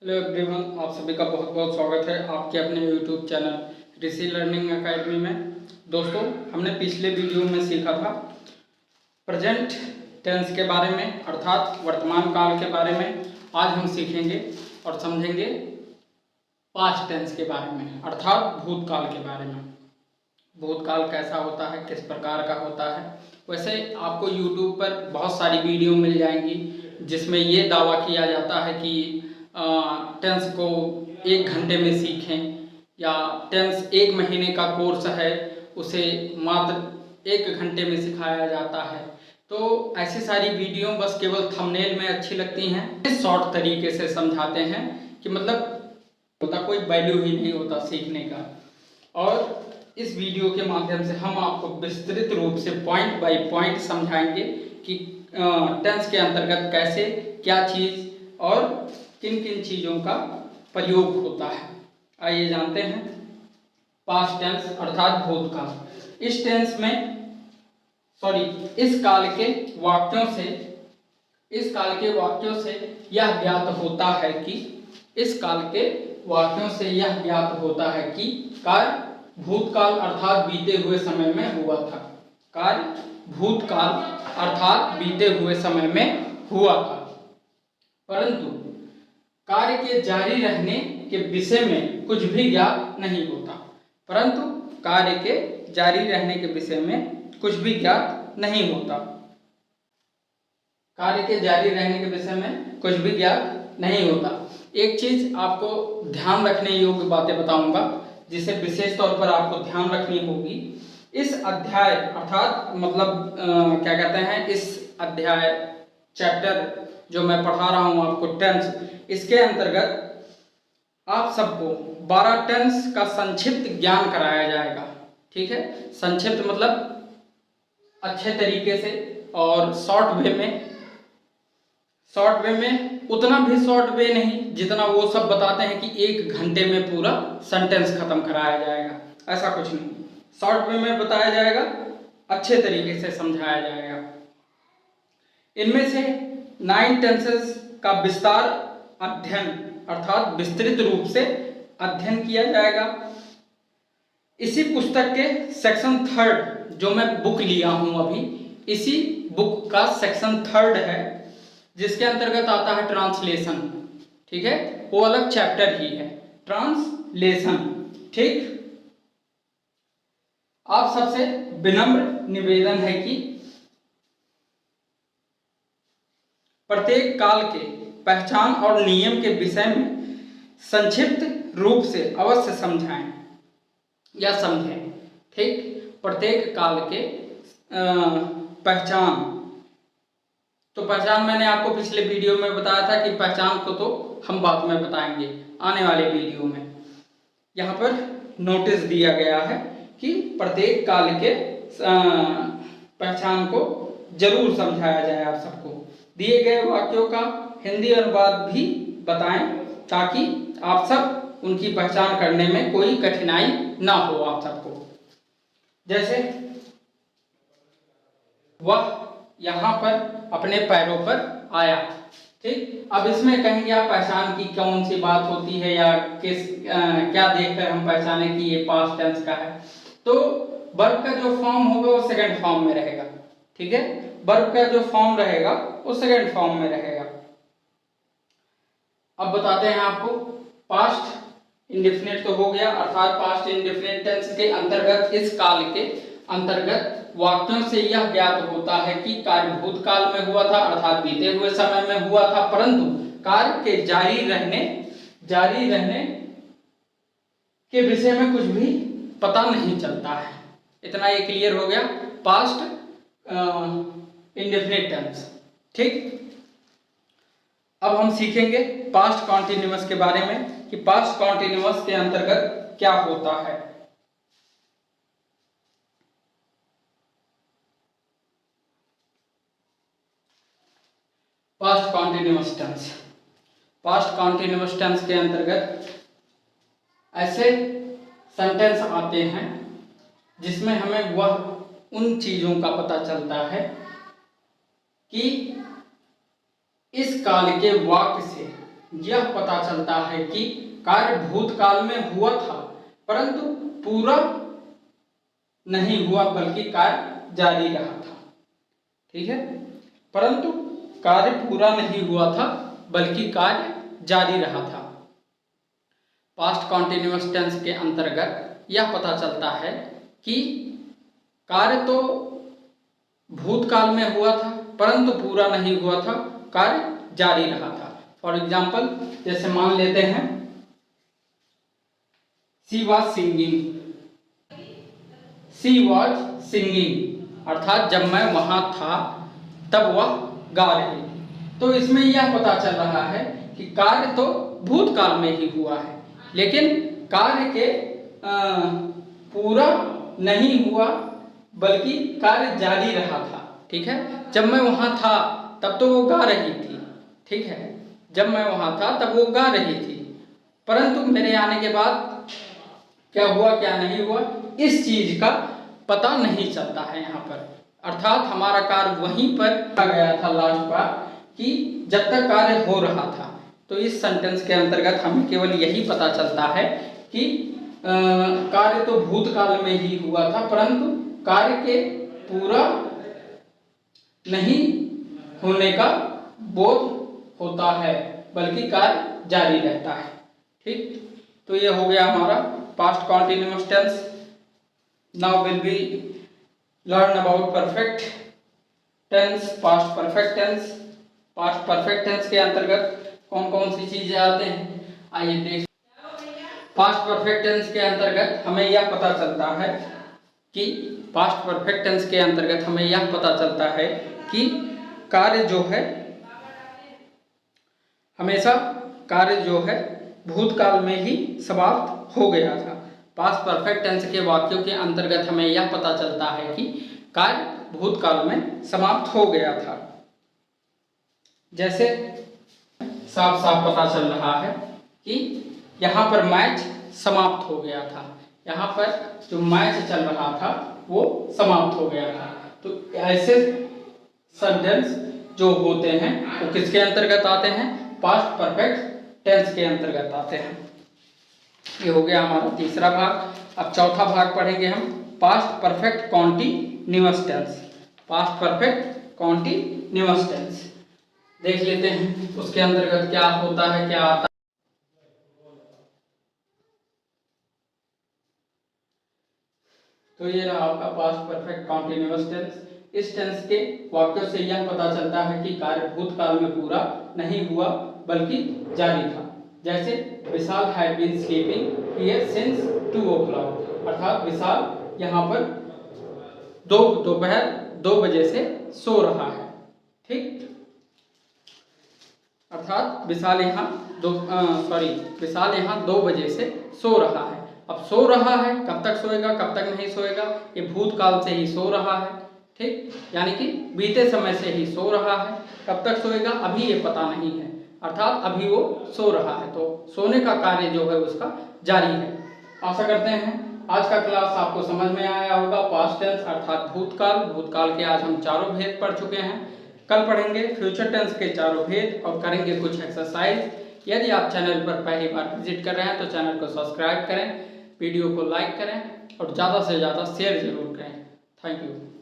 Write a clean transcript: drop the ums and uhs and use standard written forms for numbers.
Hello everyone, आप सभी का बहुत बहुत स्वागत है आपके अपने यूट्यूब चैनल ऋषि लर्निंग एकेडमी में। दोस्तों, हमने पिछले वीडियो में सीखा था प्रेजेंट टेंस के बारे में, अर्थात वर्तमान काल के बारे में। आज हम सीखेंगे और समझेंगे पास्ट टेंस के बारे में, अर्थात भूतकाल के बारे में। भूतकाल कैसा होता है, किस प्रकार का होता है। वैसे आपको यूट्यूब पर बहुत सारी वीडियो मिल जाएंगी जिसमें ये दावा किया जाता है कि टेंस को 1 घंटे में सीखें, या टेंस 1 महीने का कोर्स है उसे मात्र 1 घंटे में सिखाया जाता है। तो ऐसी सारी वीडियो बस केवल थंबनेल में अच्छी लगती हैं, शॉर्ट तरीके से समझाते हैं कि मतलब होता कोई वैल्यू ही नहीं होता सीखने का। और इस वीडियो के माध्यम से हम आपको विस्तृत रूप से पॉइंट बाय पॉइंट समझाएंगे कि टेंस के अंतर्गत कैसे क्या चीज़ और किन किन चीज़ों का प्रयोग होता है। आइए जानते हैं पास्ट टेंस अर्थात भूतकाल। इस टेंस में इस काल के वाक्यों से यह ज्ञात होता है कि कार्य भूतकाल अर्थात बीते हुए समय में हुआ था। परंतु कार्य के जारी रहने के विषय में कुछ भी ज्ञात नहीं होता। एक चीज आपको ध्यान रखने योग्य बातें बताऊंगा जिसे विशेष तौर पर आपको ध्यान रखनी होगी। इस अध्याय अर्थात इस अध्याय चैप्टर जो मैं पढ़ा रहा हूं आपको टेंस, इसके अंतर्गत आप सबको 12 टेंस का संक्षिप्त ज्ञान कराया जाएगा। ठीक है, संक्षिप्त मतलब अच्छे तरीके से और शॉर्ट वे में, उतना भी शॉर्ट वे नहीं जितना वो सब बताते हैं कि 1 घंटे में पूरा सेंटेंस खत्म कराया जाएगा। ऐसा कुछ नहीं, शॉर्ट वे में बताया जाएगा, अच्छे तरीके से समझाया जाएगा। इनमें से 9 टेंसेस का विस्तार अध्ययन अर्थात विस्तृत रूप से अध्ययन किया जाएगा। इसी पुस्तक के सेक्शन 3 जो मैं बुक लिया हूं अभी, इसी बुक का सेक्शन 3 है जिसके अंतर्गत आता है ट्रांसलेशन। ठीक है, वो अलग चैप्टर ही है, ट्रांसलेशन। ठीक, आप सबसे विनम्र निवेदन है कि प्रत्येक काल के पहचान और नियम के विषय में संक्षिप्त रूप से अवश्य समझाएं या समझें। ठीक, प्रत्येक काल के पहचान मैंने आपको पिछले वीडियो में बताया था कि पहचान को तो हम बाद में बताएंगे आने वाले वीडियो में। यहाँ पर नोटिस दिया गया है कि प्रत्येक काल के पहचान को जरूर समझाया जाए। आप सबको दिए गए वाक्यों का हिंदी अनुवाद भी बताएं ताकि आप सब उनकी पहचान करने में कोई कठिनाई ना हो आप सबको। जैसे वह यहाँ पर अपने पैरों पर आया। ठीक, अब इसमें कहेंगे आप पहचान की कौन सी बात होती है या क्या देखकर हम पहचाने कि ये पास्ट टेंस का है। तो वर्ब का जो फॉर्म होगा वो सेकंड फॉर्म में रहेगा। ठीक है, वर्ब का जो फॉर्म रहेगा वो सेकंड फॉर्म में रहेगा। अब बताते हैं आपको पास्ट इंडेफिनिट तो हो गया, अर्थात पास्ट इंडेफिनिट टेंस के अंतर्गत इस काल के अंतर्गत वाक्यों से यह ज्ञात होता है कि कार्य भूतकाल में हुआ था अर्थात बीते हुए समय में हुआ था, परंतु कार्य के जारी रहने के विषय में कुछ भी पता नहीं चलता है। इतना ये क्लियर हो गया पास्ट इंडेफिनिट टेंस। ठीक, अब हम सीखेंगे पास्ट कॉन्टिन्यूअस के बारे में कि पास्ट कॉन्टिन्यूअस के अंतर्गत क्या होता है। पास्ट कॉन्टिन्यूअस टेंस के अंतर्गत ऐसे सेंटेंस आते हैं जिसमें हमें वह उन चीजों का पता चलता है कि इस काल के वाक्य से यह पता चलता है कि कार्य भूतकाल में हुआ था परंतु पूरा नहीं हुआ बल्कि कार्य जारी रहा था। ठीक है, परंतु कार्य पूरा नहीं हुआ था बल्कि कार्य जारी रहा था। पास्ट कॉन्टिन्यूअस टेंस के अंतर्गत यह पता चलता है कि कार्य तो भूतकाल में हुआ था परंतु पूरा नहीं हुआ था, कार्य जारी रहा था। फॉर एग्जाम्पल, जैसे मान लेते हैं she was singing, she was singing अर्थात जब मैं वहां था तब वह गा रही। तो इसमें यह पता चल रहा है कि कार्य तो भूतकाल में ही हुआ है लेकिन कार्य के पूरा नहीं हुआ बल्कि कार्य जारी रहा था। ठीक है, जब मैं वहां था तब तो वो गा रही थी। ठीक है, जब मैं वहां था तब वो गा रही थी परंतु मेरे आने के बाद क्या हुआ क्या नहीं हुआ इस चीज का पता नहीं चलता है यहाँ पर। अर्थात हमारा कार्य वहीं पर आ गया था लास्ट बार कि जब तक कार्य हो रहा था। तो इस सेंटेंस के अंतर्गत हमें केवल यही पता चलता है कि कार्य तो भूतकाल में ही हुआ था परंतु कार्य के पूरा नहीं होने का बोध होता है बल्कि कार्य जारी रहता है। ठीक, तो ये हो गया हमारा past continuous tense. Now will be learn about perfect tense, past perfect tense. Past perfect tense के अंतर्गत कौन कौन सी चीजें आते हैं, आइए देख। पास्ट परफेक्ट टेंस के अंतर्गत हमें यह पता चलता है कि पास्ट परफेक्ट टेंस के अंतर्गत हमें यह पता चलता है कि कार्य जो है हमेशा कार्य जो है भूतकाल में ही समाप्त हो गया था। पास्ट परफेक्ट टेंस के वाक्यों के अंतर्गत हमें यह पता चलता है कि कार्य भूतकाल में समाप्त हो गया था। जैसे साफ साफ पता चल रहा है कि यहाँ पर मैच समाप्त हो गया था, यहाँ पर जो मैच चल रहा था वो समाप्त हो गया था। तो ऐसे सेंटेंस जो होते हैं वो किसके अंतर्गत आते हैं, पास्ट परफेक्ट टेंस के अंतर्गत आते हैं। ये हो गया हमारा तीसरा भाग। अब चौथा भाग पढ़ेंगे हम, past perfect continuous tense. Past perfect continuous tense देख लेते हैं उसके अंतर्गत क्या होता है, क्या आता है। तो ये रहा आपका पास्ट परफेक्ट कॉन्टिन्यूअस टेंस। इस टेंस के वाक्यों से यह पता चलता है कि कार्य भूतकाल में पूरा नहीं हुआ बल्कि जारी था। जैसे Vishal had been sleeping here since 2 o'clock अर्थात विशाल यहाँ पर दोपहर 2 बजे से सो रहा है। ठीक, अर्थात विशाल यहाँ विशाल यहाँ 2 बजे से सो रहा है। अब सो रहा है, कब तक सोएगा कब तक नहीं सोएगा, ये भूतकाल से ही सो रहा है। ठीक, यानी कि बीते समय से ही सो रहा है। कब तक सोएगा अभी ये पता नहीं है, अर्थात अभी वो सो रहा है, तो सोने का कार्य जो है उसका जारी है। आशा करते हैं आज का क्लास आपको समझ में आया होगा। पास्ट टेंस अर्थात भूतकाल के आज हम चारों भेद पढ़ चुके हैं। कल पढ़ेंगे फ्यूचर टेंस के चारों भेद और करेंगे कुछ एक्सरसाइज। यदि आप चैनल पर पहली बार विजिट कर रहे हैं तो चैनल को सब्सक्राइब करें, वीडियो को लाइक करें और ज़्यादा से ज़्यादा शेयर जरूर करें। Thank you.